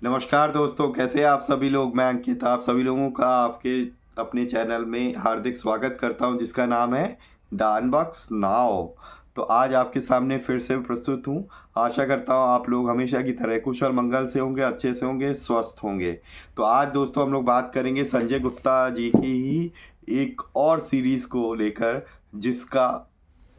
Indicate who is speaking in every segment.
Speaker 1: नमस्कार दोस्तों, कैसे हैं आप सभी लोग। मैं अंकित आप सभी लोगों का आपके अपने चैनल में हार्दिक स्वागत करता हूं, जिसका नाम है द अनबॉक्स नाउ। तो आज आपके सामने फिर से प्रस्तुत हूं। आशा करता हूं आप लोग हमेशा की तरह कुशल मंगल से होंगे, अच्छे से होंगे, स्वस्थ होंगे। तो आज दोस्तों हम लोग बात करेंगे संजय गुप्ता जी की ही एक और सीरीज़ को लेकर, जिसका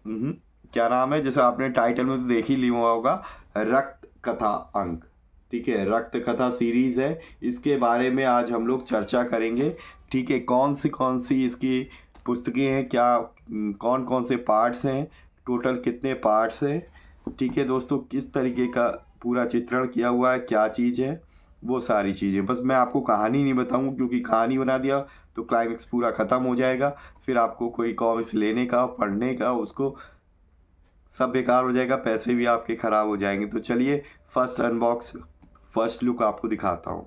Speaker 1: हम्म, क्या नाम है, जैसे आपने टाइटल में तो देख ही लिया हुआ होगा, रक्त कथा अंक। ठीक है, रक्त कथा सीरीज है। इसके बारे में आज हम लोग चर्चा करेंगे। ठीक है, कौन सी इसकी पुस्तकें हैं, क्या कौन कौन से पार्ट्स हैं, टोटल कितने पार्ट्स हैं। ठीक है दोस्तों, किस तरीके का पूरा चित्रण किया हुआ है, क्या चीज़ है, वो सारी चीज़ें। बस मैं आपको कहानी नहीं बताऊँ, क्योंकि कहानी बना दिया तो क्लाइमेक्स पूरा ख़त्म हो जाएगा। फिर आपको कोई कॉमिक्स लेने का, पढ़ने का, उसको सब बेकार हो जाएगा, पैसे भी आपके ख़राब हो जाएंगे। तो चलिए फर्स्ट लुक आपको दिखाता हूँ।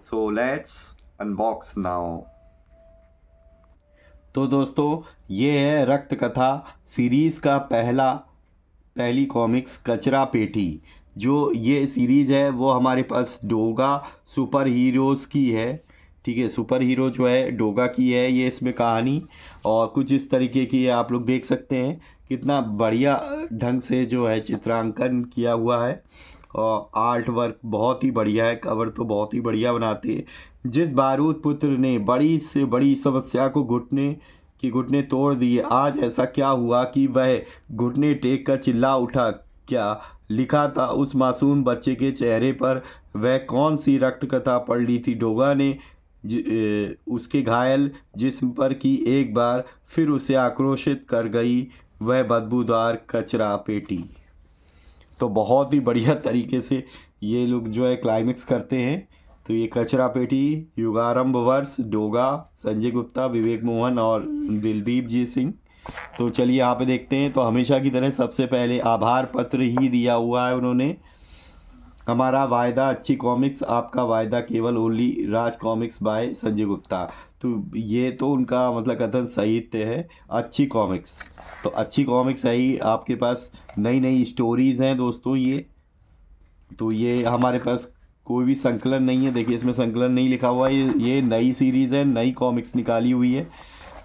Speaker 1: So let's unbox now. तो दोस्तों, ये है रक्त कथा सीरीज़ का पहली कॉमिक्स कचरा पेटी। जो ये सीरीज़ है वो हमारे पास डोगा सुपर हीरोज़ की है। ठीक है, सुपर हीरो जो है डोगा की है ये इसमें कहानी, और कुछ इस तरीके की है। आप लोग देख सकते हैं कितना बढ़िया ढंग से जो है चित्रांकन किया हुआ है, और आर्ट वर्क बहुत ही बढ़िया है। कवर तो बहुत ही बढ़िया बनाते हैं। जिस बारूद पुत्र ने बड़ी से बड़ी समस्या को घुटने तोड़ दिए, आज ऐसा क्या हुआ कि वह घुटने टेक कर चिल्ला उठा। क्या लिखा था उस मासूम बच्चे के चेहरे पर, वह कौन सी रक्त कथा पढ़ ली थी डोगा ने उसके घायल जिस्म पर, कि एक बार फिर उसे आक्रोशित कर गई वह बदबूदार कचरा पेटी। तो बहुत ही बढ़िया तरीके से ये लोग जो है क्लाइमेक्स करते हैं। तो ये कचरा पेटी, युगारंभ वर्ष, डोगा, संजय गुप्ता, विवेक मोहन और दिलदीप जी सिंह। तो चलिए यहाँ पे देखते हैं। तो हमेशा की तरह सबसे पहले आभार पत्र ही दिया हुआ है उन्होंने। हमारा वायदा अच्छी कॉमिक्स, आपका वायदा केवल ओनली राज कॉमिक्स बाय संजय गुप्ता। तो ये तो उनका मतलब कथन साहित्य है, अच्छी कॉमिक्स। तो अच्छी कॉमिक्स है ही आपके पास, नई नई स्टोरीज़ हैं दोस्तों ये। तो ये हमारे पास कोई भी संकलन नहीं है। देखिए इसमें संकलन नहीं लिखा हुआ है, ये नई सीरीज़ है, नई कॉमिक्स निकाली हुई है।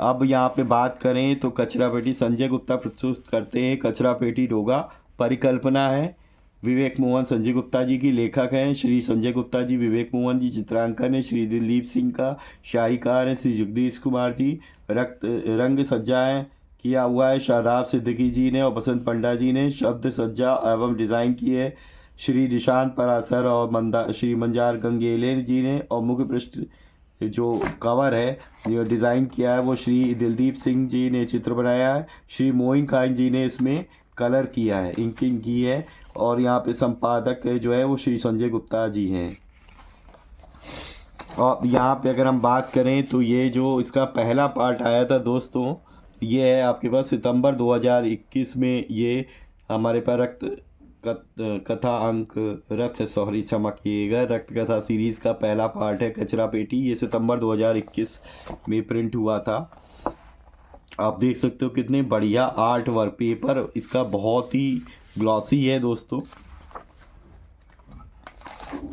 Speaker 1: अब यहाँ पे बात करें तो कचरा पेटी संजय गुप्ता प्रस्तुत करते हैं। कचरा पेटी डोगा परिकल्पना है, विवेक मोहन संजय गुप्ता जी की लेखक हैं, श्री संजय गुप्ता जी, विवेक मोहन जी चित्रांकन है, श्री दिलीप सिंह का शाहीकार है, श्री जगदीश कुमार जी रक्त रंग सज्जाएँ किया हुआ है, शादाब सिद्दीकी जी ने और बसंत पंडा जी ने शब्द सज्जा एवं डिज़ाइन की है, श्री निशांत परासर और श्री मंजार गंगेले जी ने, और मुख्य पृष्ठ जो कवर है जो डिज़ाइन किया है वो श्री दिलदीप सिंह जी ने चित्र बनाया है। श्री मोइन खान जी ने इसमें कलर किया है, इंकिंग की है, और यहाँ पे संपादक जो है वो श्री संजय गुप्ता जी हैं। और यहाँ पे अगर हम बात करें तो ये जो इसका पहला पार्ट आया था दोस्तों, ये है आपके पास सितंबर 2021 में। ये हमारे पास कथा अंक रथ सॉरी क्षमा किएगा, रक्त कथा सीरीज़ का पहला पार्ट है कचरा पेटी। ये सितंबर 2021 में प्रिंट हुआ था। आप देख सकते हो कितने बढ़िया आर्ट वर्क, पेपर इसका बहुत ही ग्लॉसी है दोस्तों।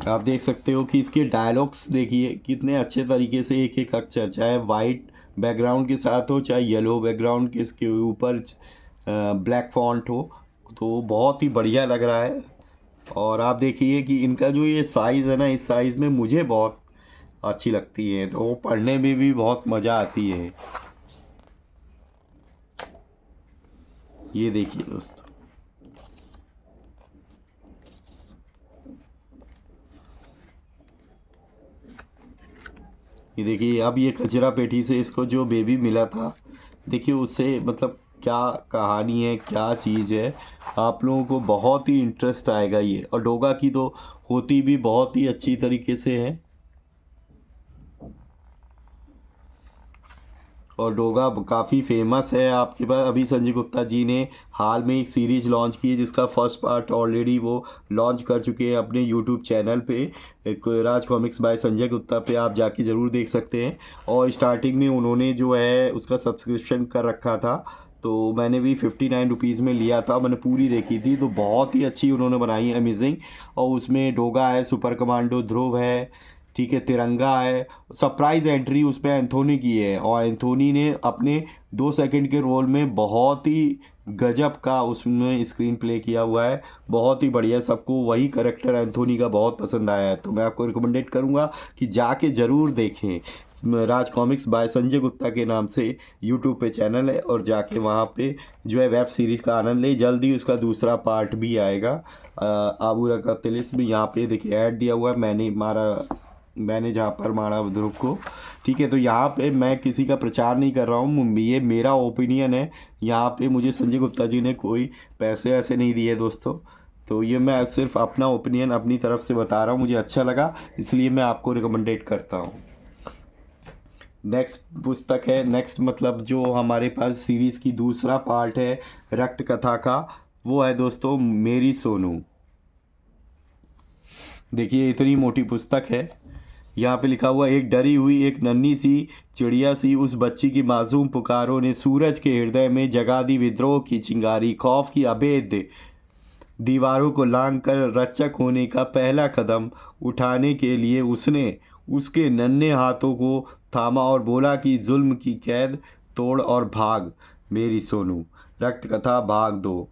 Speaker 1: आप देख सकते हो कि इसके डायलॉग्स देखिए कितने अच्छे तरीके से एक एक अक्षर, चाहे वाइट बैकग्राउंड के साथ हो, चाहे येलो बैकग्राउंड के इसके ऊपर ब्लैक फॉन्ट हो, तो बहुत ही बढ़िया लग रहा है। और आप देखिए कि इनका जो ये साइज़ है ना, इस साइज़ में मुझे बहुत अच्छी लगती है, तो पढ़ने में भी बहुत मज़ा आती है। ये देखिए दोस्तों, ये देखिए अब ये कचरा पेटी से इसको जो बेबी मिला था, देखिए उससे मतलब क्या कहानी है, क्या चीज़ है, आप लोगों को बहुत ही इंटरेस्ट आएगा ये। और डोगा की तो होती भी बहुत ही अच्छी तरीके से है। और डोगा काफ़ी फेमस है आपके पास। अभी संजय गुप्ता जी ने हाल में एक सीरीज लॉन्च की है, जिसका फर्स्ट पार्ट ऑलरेडी वो लॉन्च कर चुके हैं अपने यूट्यूब चैनल पे, एक राज कॉमिक्स बाय संजय गुप्ता पे आप जाके ज़रूर देख सकते हैं। और स्टार्टिंग में उन्होंने जो है उसका सब्सक्रिप्शन कर रखा था, तो मैंने भी 59 रुपीज़ में लिया था, मैंने पूरी देखी थी। तो बहुत ही अच्छी उन्होंने बनाई है, अमेजिंग। और उसमें डोगा है, सुपर कमांडो ध्रुव है, ठीक है, तिरंगा है। सरप्राइज एंट्री उस पर एंथोनी की है, और एंथोनी ने अपने 2 सेकंड के रोल में बहुत ही गजब का उसमें स्क्रीन प्ले किया हुआ है। बहुत ही बढ़िया, सबको वही करेक्टर एंथोनी का बहुत पसंद आया है। तो मैं आपको रिकमेंडेड करूँगा कि जाके ज़रूर देखें। राज कॉमिक्स बाय संजय गुप्ता के नाम से यूट्यूब पे चैनल है, और जाके वहाँ पे जो है वेब सीरीज़ का आनंद ले। जल्दी उसका दूसरा पार्ट भी आएगा। आबू रका तिलिस भी यहाँ पे देखिए ऐड दिया हुआ है, मैंने जहाँ पर मारा ध्रुव को, ठीक है। तो यहाँ पे मैं किसी का प्रचार नहीं कर रहा हूँ, ये मेरा ओपिनियन है। यहाँ पे मुझे संजय गुप्ता जी ने कोई पैसे ऐसे नहीं दिए दोस्तों। तो ये मैं सिर्फ अपना ओपिनियन अपनी तरफ से बता रहा हूँ, मुझे अच्छा लगा इसलिए मैं आपको रिकमेंडेड करता हूँ। नेक्स्ट पुस्तक है, नेक्स्ट मतलब जो हमारे पास सीरीज़ की दूसरा पार्ट है रक्त कथा का, वो है दोस्तों मेरी सोनू। देखिए इतनी मोटी पुस्तक है। यहाँ पे लिखा हुआ, एक डरी हुई एक नन्ही सी चिड़िया सी उस बच्ची की मासूम पुकारों ने सूरज के हृदय में जगा दी विद्रोह की चिंगारी। खौफ की अभेद दीवारों को लांघ कर रक्षक होने का पहला कदम उठाने के लिए उसने उसके नन्हे हाथों को थामा और बोला कि जुल्म की कैद तोड़ और भाग मेरी सोनू। रक्त कथा भाग 2।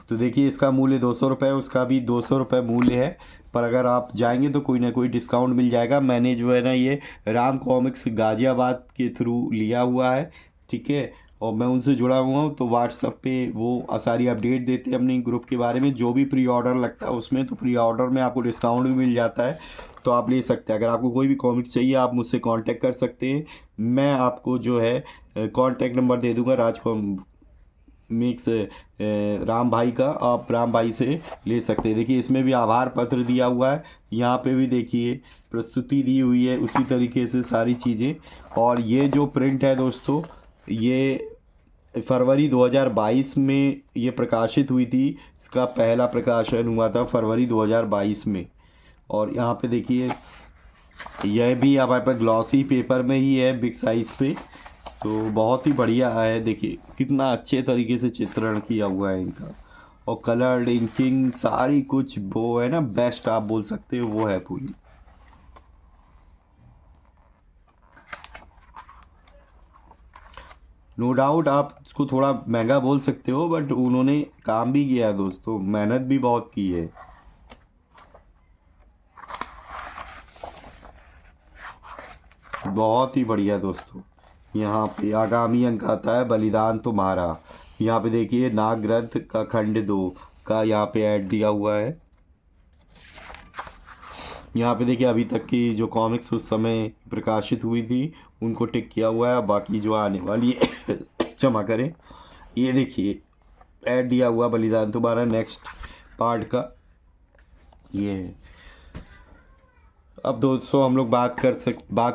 Speaker 1: तो देखिए इसका मूल्य 200 रुपये, उसका भी 200 रुपये मूल्य है। पर अगर आप जाएंगे तो कोई ना कोई डिस्काउंट मिल जाएगा। मैंने जो है ना ये राम कॉमिक्स गाज़ियाबाद के थ्रू लिया हुआ है, ठीक है। और मैं उनसे जुड़ा हुआ हूँ, तो व्हाट्सएप पे वो सारी अपडेट देते हैं अपने ग्रुप के बारे में। जो भी प्री ऑर्डर लगता है उसमें, तो प्री ऑर्डर में आपको डिस्काउंट भी मिल जाता है, तो आप ले सकते हैं। अगर आपको कोई भी कॉमिक्स चाहिए आप मुझसे कांटेक्ट कर सकते हैं। मैं आपको जो है कांटेक्ट नंबर दे दूंगा राज मिक्स राम भाई का, आप राम भाई से ले सकते हैं। देखिए इसमें भी आभार पत्र दिया हुआ है, यहाँ पे भी देखिए प्रस्तुति दी हुई है उसी तरीके से सारी चीज़ें। और ये जो प्रिंट है दोस्तों, ये फरवरी 2022 में ये प्रकाशित हुई थी। इसका पहला प्रकाशन हुआ था फरवरी 2022 में। और यहाँ पे देखिए यह भी हमारे पास ग्लॉसी पेपर में ही है, बिग साइज़ पे। तो बहुत ही बढ़िया है, देखिए कितना अच्छे तरीके से चित्रण किया हुआ है इनका। और कलर इंकिंग सारी कुछ वो है ना, बेस्ट आप बोल सकते हो, वो है पूरी। नो डाउट आप इसको थोड़ा महंगा बोल सकते हो, बट उन्होंने काम भी किया है दोस्तों, मेहनत भी बहुत की है। बहुत ही बढ़िया दोस्तों। यहाँ पे आगामी अंक आता है बलिदान तुम्हारा। यहाँ पे देखिए नागरथ का खंड 2 का यहाँ पे ऐड दिया हुआ है। यहाँ पे देखिए अभी तक की जो कॉमिक्स उस समय प्रकाशित हुई थी उनको टिक किया हुआ है, बाकी जो आने वाली है क्षमा करें। ये देखिए ऐड दिया हुआ बलिदान तुम्हारा नेक्स्ट पार्ट का, ये है। अब दोस्तों हम लोग बात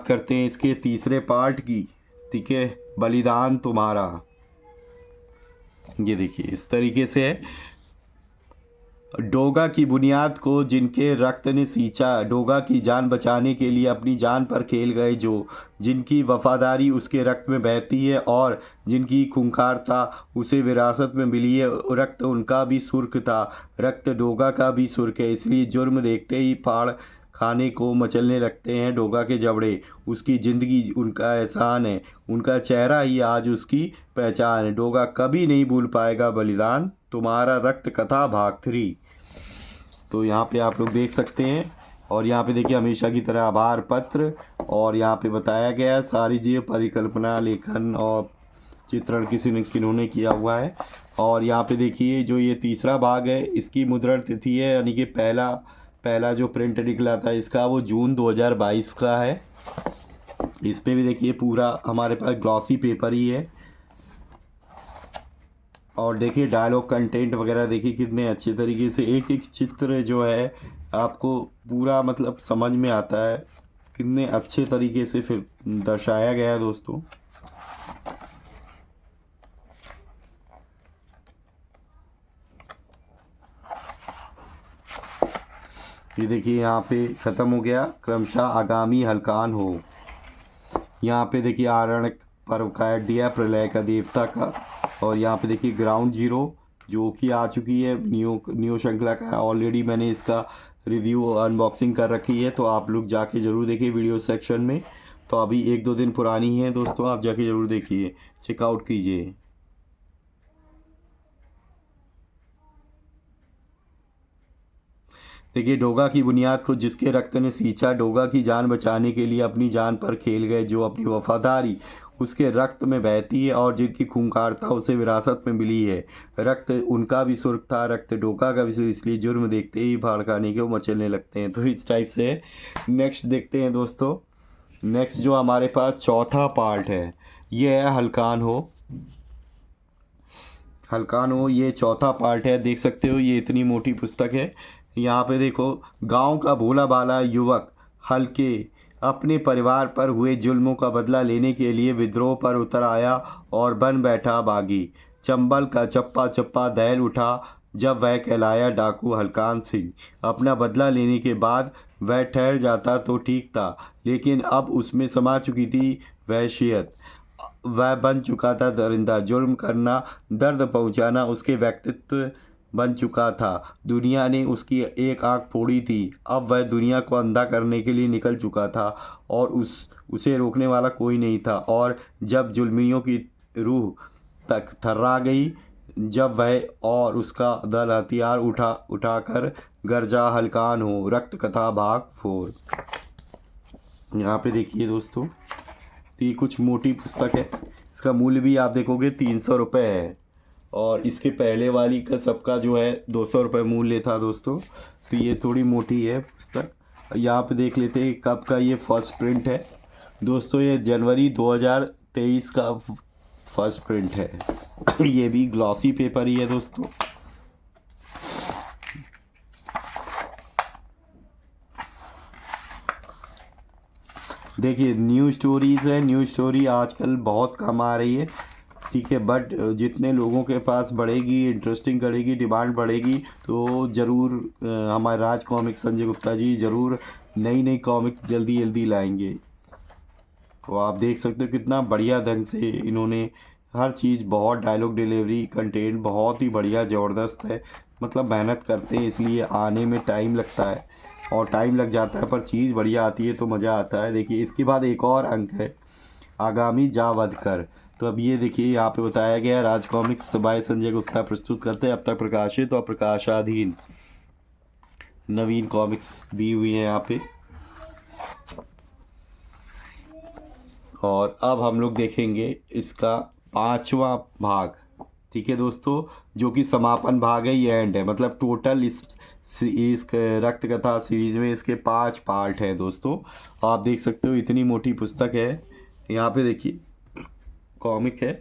Speaker 1: करते हैं इसके तीसरे पार्ट की, ठीक है, बलिदान तुम्हारा। ये देखिए इस तरीके से है। डोगा की बुनियाद को जिनके रक्त ने सींचा, डोगा की जान बचाने के लिए अपनी जान पर खेल गए, जो जिनकी वफादारी उसके रक्त में बहती है और जिनकी खूंखारता उसे विरासत में मिली है। रक्त उनका भी सुर्ख था, रक्त डोगा का भी सुर्ख है, इसलिए जुर्म देखते ही फाड़ खाने को मचलने लगते हैं डोगा के जबड़े। उसकी ज़िंदगी उनका एहसान है, उनका चेहरा ही आज उसकी पहचान है। डोगा कभी नहीं भूल पाएगा बलिदान तुम्हारा। रक्त कथा भाग 3। तो यहाँ पे आप लोग देख सकते हैं। और यहाँ पे देखिए हमेशा की तरह आभार पत्र, और यहाँ पे बताया गया है सारी चीज़ें, परिकल्पना, लेखन और चित्रण किन्होंने किया हुआ है। और यहाँ पे देखिए जो ये तीसरा भाग है इसकी मुद्रण तिथि है, यानी कि पहला जो प्रिंट निकला था इसका वो जून 2022 का है। इसमें भी देखिए पूरा हमारे पास ग्लॉसी पेपर ही है। और देखिए डायलॉग कंटेंट वगैरह देखिए कितने अच्छे तरीके से एक एक चित्र जो है आपको पूरा मतलब समझ में आता है, कितने अच्छे तरीके से फिर दर्शाया गया है दोस्तों। ये देखिए यहाँ पे ख़त्म हो गया, क्रमशः आगामी हलकान हो। यहाँ पे देखिए पर्व का ऐड दिया है, प्रलय का देवता का। और यहाँ पे देखिए ग्राउंड जीरो जो कि आ चुकी है, न्यू श्रृंखला का ऑलरेडी मैंने इसका रिव्यू अनबॉक्सिंग कर रखी है, तो आप लोग जाके ज़रूर देखिए वीडियो सेक्शन में। तो अभी 1-2 दिन पुरानी है दोस्तों, आप जाके ज़रूर देखिए, चेकआउट कीजिए। देखिए डोगा की बुनियाद को जिसके रक्त ने सींचा, डोगा की जान बचाने के लिए अपनी जान पर खेल गए, जो अपनी वफादारी उसके रक्त में बहती है और जिनकी खूंखारता उसे विरासत में मिली है। रक्त उनका भी सुर्ख था, रक्त डोगा का भी सुर्ख, इसलिए जुर्म देखते ही भड़काने के वो मचलने लगते हैं। तो इस टाइप से नेक्स्ट देखते हैं दोस्तों। नेक्स्ट जो हमारे पास चौथा पार्ट है, ये है हल्कान हो। हल्कान हो ये चौथा पार्ट है, देख सकते हो ये इतनी मोटी पुस्तक है। यहाँ पे देखो, गांव का भोला भाला युवक हल्के अपने परिवार पर हुए जुल्मों का बदला लेने के लिए विद्रोह पर उतर आया और बन बैठा बागी। चंबल का चप्पा चप्पा दैल उठा जब वह कहलाया डाकू हल्कान सिंह। अपना बदला लेने के बाद वह ठहर जाता तो ठीक था, लेकिन अब उसमें समा चुकी थी वहशियत। वह बन चुका था दरिंदा, जुर्म करना, दर्द पहुंचाना उसके व्यक्तित्व बन चुका था। दुनिया ने उसकी एक आंख फोड़ी थी, अब वह दुनिया को अंधा करने के लिए निकल चुका था और उसे रोकने वाला कोई नहीं था। और जब जुल्मियों की रूह तक थर्रा गई, जब वह और उसका दल हथियार उठाकर गरजा हल्कान हो। रक्त कथा भाग 4। यहाँ पे देखिए दोस्तों, ये कुछ मोटी पुस्तक है, इसका मूल्य भी आप देखोगे 300 रुपये है, और इसके पहले वाली का सबका जो है 200 रुपये मूल्य था दोस्तों। तो ये थोड़ी मोटी है पुस्तक। यहाँ पे देख लेते हैं कब का ये फर्स्ट प्रिंट है दोस्तों, ये जनवरी 2023 का फर्स्ट प्रिंट है। ये भी ग्लॉसी पेपर ही है दोस्तों। देखिए न्यू स्टोरीज़ है, न्यू स्टोरी आजकल बहुत कम आ रही है, ठीक है, बट जितने लोगों के पास बढ़ेगी, इंटरेस्टिंग करेगी, डिमांड बढ़ेगी, तो ज़रूर हमारे राज कॉमिक्स संजय गुप्ता जी ज़रूर नई नई कॉमिक्स जल्दी जल्दी लाएंगे। तो आप देख सकते हो कितना बढ़िया ढंग से इन्होंने हर चीज़, बहुत डायलॉग डिलीवरी, कंटेंट बहुत ही बढ़िया ज़बरदस्त है। मतलब मेहनत करते हैं इसलिए आने में टाइम लगता है, और टाइम लग जाता है पर चीज़ बढ़िया आती है तो मज़ा आता है। देखिए इसके बाद एक और अंक है, आगामी जा वध कर। तो अब ये देखिए यहाँ पे बताया गया है, राज कॉमिक्स बाय संजय गुप्ता प्रस्तुत करते हैं अब तक प्रकाशित और प्रकाशाधीन नवीन कॉमिक्स दी हुई है यहाँ पे। और अब हम लोग देखेंगे इसका 5वां भाग, ठीक है दोस्तों, जो कि समापन भाग है, ये एंड है। मतलब टोटल इस रक्त कथा सीरीज में इसके 5 पार्ट हैं दोस्तों। आप देख सकते हो इतनी मोटी पुस्तक है। यहाँ पे देखिए कॉमिक है,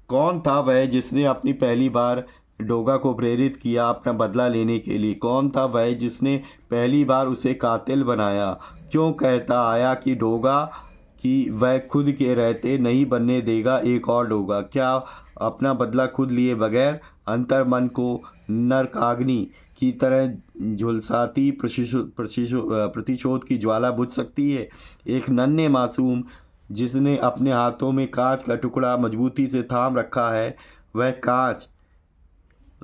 Speaker 1: कौन था वह जिसने अपनी पहली बार डोगा को प्रेरित किया अपना बदला लेने के लिए? कौन था वह जिसने पहली बार उसे कातिल बनाया? क्यों कहता आया कि डोगा कि वह खुद के रहते नहीं बनने देगा एक और डोगा? क्या अपना बदला खुद लिए बगैर अंतर्मन को नरकाग्नि की तरह झुलसाती प्रतिशोध की ज्वाला बुझ सकती है? एक नन्हे मासूम जिसने अपने हाथों में कांच का टुकड़ा मजबूती से थाम रखा है, वह कांच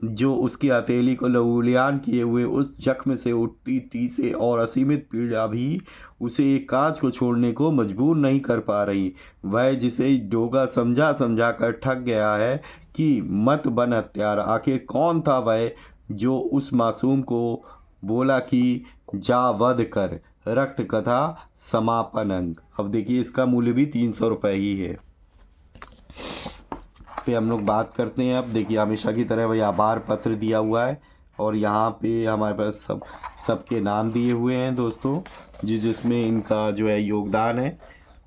Speaker 1: जो उसकी हथेली को लहूलियान किए हुए उस जख्म से उठती तीसे और असीमित पीड़ा भी उसे एक कांच को छोड़ने को मजबूर नहीं कर पा रही। वह जिसे डोगा समझा समझा कर ठग गया है कि मत बन हत्यारा। आखिर कौन था वह जो उस मासूम को बोला कि जा वध कर? रक्त कथा समापन अंक। अब देखिए इसका मूल्य भी 300 रुपये ही है। पे हम लोग बात करते हैं। अब देखिए हमेशा की तरह वही आभार पत्र दिया हुआ है, और यहाँ पे हमारे पास सबके नाम दिए हुए हैं दोस्तों, जिसमें इनका जो है योगदान है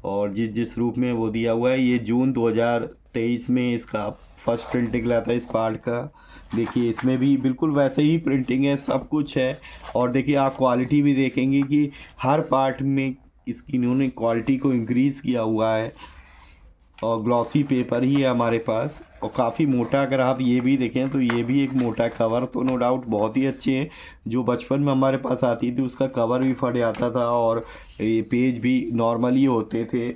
Speaker 1: और जिस रूप में वो दिया हुआ है। ये जून 2023 में इसका फर्स्ट प्रिंट निकला था इस पार्ट का। देखिए इसमें भी बिल्कुल वैसे ही प्रिंटिंग है, सब कुछ है। और देखिए आप क्वालिटी भी देखेंगे कि हर पार्ट में इसकी इन्होंने क्वालिटी को इंक्रीज़ किया हुआ है, और ग्लॉसी पेपर ही है हमारे पास, और काफ़ी मोटा। अगर आप ये भी देखें तो ये भी एक मोटा कवर, तो नो डाउट बहुत ही अच्छे हैं। जो बचपन में हमारे पास आती थी उसका कवर भी फट जाता था और ये पेज भी नॉर्मली होते थे।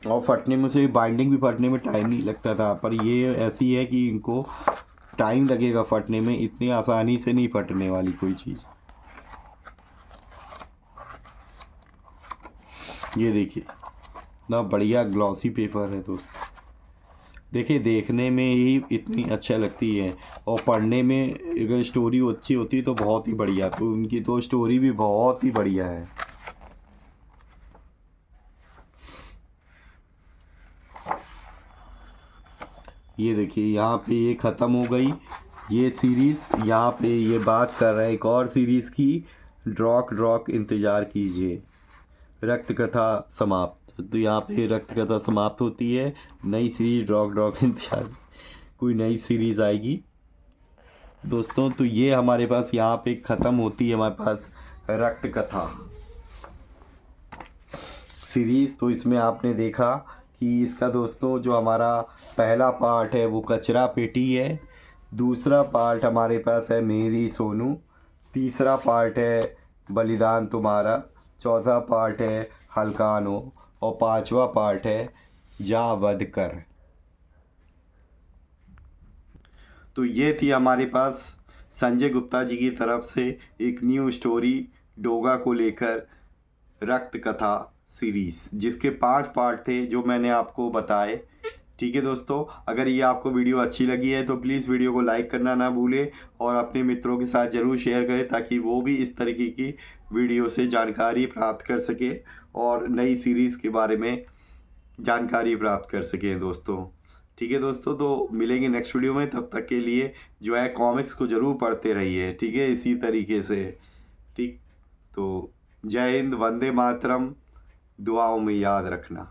Speaker 1: और फटने में से बाइंडिंग भी फटने में टाइम नहीं लगता था, पर ये ऐसी है कि इनको टाइम लगेगा फटने में, इतनी आसानी से नहीं फटने वाली कोई चीज़। ये देखिए इतना बढ़िया ग्लॉसी पेपर है दोस्त। देखिए देखने में ही इतनी अच्छा लगती है, और पढ़ने में अगर स्टोरी अच्छी होती है तो बहुत ही बढ़िया। तो उनकी तो स्टोरी भी बहुत ही बढ़िया है। ये देखिए यहाँ पे ये ख़त्म हो गई ये सीरीज़। यहाँ पे ये बात कर रहे हैं एक और सीरीज़ की, ड्रॉक ड्रॉक इंतज़ार कीजिए, रक्त कथा समाप्त। तो यहाँ पे रक्त कथा समाप्त होती है, नई सीरीज ड्रॉक ड्रॉक इंतजार, कोई नई सीरीज़ आएगी दोस्तों। तो ये हमारे पास यहाँ पे ख़त्म होती है हमारे पास रक्त कथा सीरीज़। तो इसमें आपने देखा कि इसका दोस्तों जो हमारा पहला पार्ट है वो कचरा पेटी है, दूसरा पार्ट हमारे पास है मेरी सोनू, तीसरा पार्ट है बलिदान तुम्हारा, चौथा पार्ट है हल्कानो, और पांचवा पार्ट है जा वध कर। तो ये थी हमारे पास संजय गुप्ता जी की तरफ से एक न्यू स्टोरी डोगा को लेकर, रक्त कथा सीरीज़, जिसके 5 पार्ट थे जो मैंने आपको बताए। ठीक है दोस्तों, अगर ये आपको वीडियो अच्छी लगी है तो प्लीज़ वीडियो को लाइक करना ना भूलें, और अपने मित्रों के साथ ज़रूर शेयर करें ताकि वो भी इस तरीके की वीडियो से जानकारी प्राप्त कर सकें और नई सीरीज़ के बारे में जानकारी प्राप्त कर सकें दोस्तों। ठीक है दोस्तों, तो मिलेंगे नेक्स्ट वीडियो में। तब तक के लिए जो है कॉमिक्स को ज़रूर पढ़ते रहिए, ठीक है, इसी तरीके से। ठीक, तो जय हिंद, वंदे मातरम, दुआओं में याद रखना।